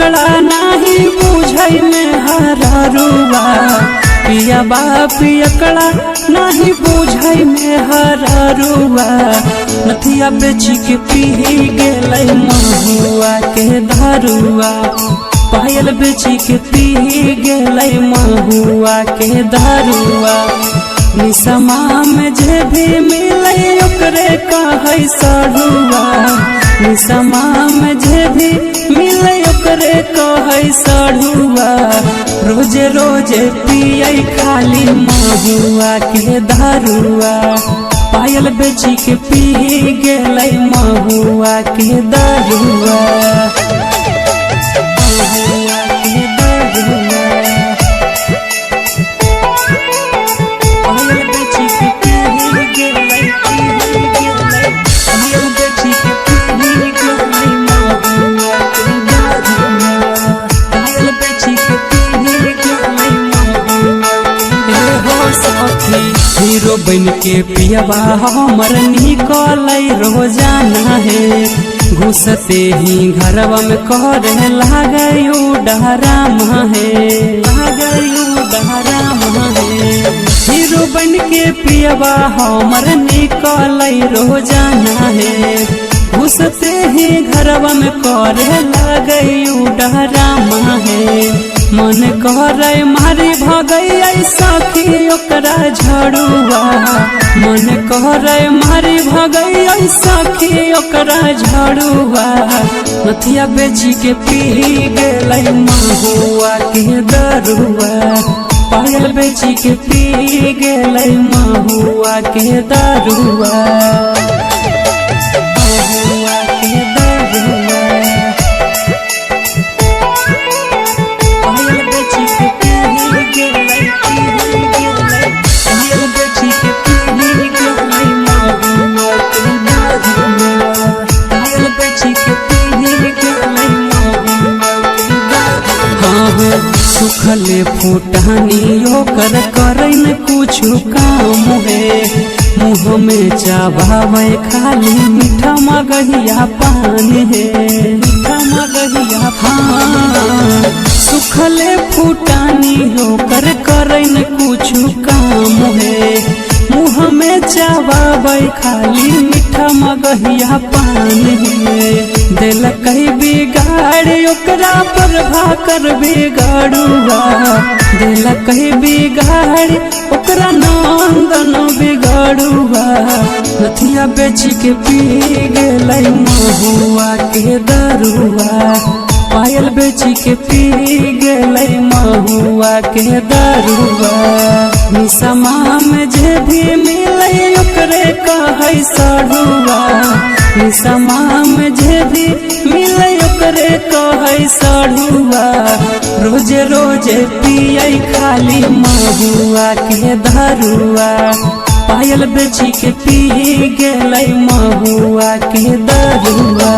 पियकड़ा नहीं बुझै में हरारुआ पिया बा पियकड़ा नहीं बुझै में हरारुआ नथिया बेची के पी गेलै महुआ के दारुआ पायल बेची के पी गेलै महुआ के दारुआ निसमा में जे भी मिले ओकरे कहै सढ़ुआ निसमा में जे भी मिले ओकरे कहै सढ़ुआ रोजे रोजे पियै खाली महुआ के दारुआ पायल बेची के पी गेलै महुआ के दारुआ महुआ के दारुआ पायल बेची के पी गेलै पायल बेची के पी गेलै महुआ के दारुआ पायल बेची के पी गेलै महुआ सखी हीरो बन के पियबा हमर निकलै रोजाना है घुसते ही घरवा में करे लागयू डहरामा है हीरो बन के पियबा हमर निकलै रोजाना है घुसते ही घरवा में करे लागयू डहरामा है मन करे मारी भगै सखी ओकरा झड़ुआ मन करे मारी भगै सखी ओकरा झड़ुआ नथिया बेची के पी गेलै महुआ के दारुआ पायल बेची के पी गेलै महुआ के दारुआ महुआ के दारुआ सुखले फूटानी ओकर करे न कुछ काम है मुँह में चबावे खाली मीठा मगहिया पानी है मीठा मगहिया हाँ सुखले फूटानी ओकर करे न कुछ काम है मुँह में चबावे खाली मीठा मगहिया पानी है दिल कही बिगाड़ ओकरा पर भाकर बिगाड़ुआ दिल कही बिगाड़ ओकरा नंदन बिगाड़ुआ नथिया बेची के पी गेलै महुआ के दारुआ पायल बेची के पी गेलै महुआ के दारुआ निसमा में जे भी मिले ओकरे कहै सढ़ुआ निसमा में जे भी मिले ओकरे कहै सढ़ुआ रोजे रोजे पियै खाली महुआ के दारुआ पायल बेची के पी गेलै महुआ के दारुआ।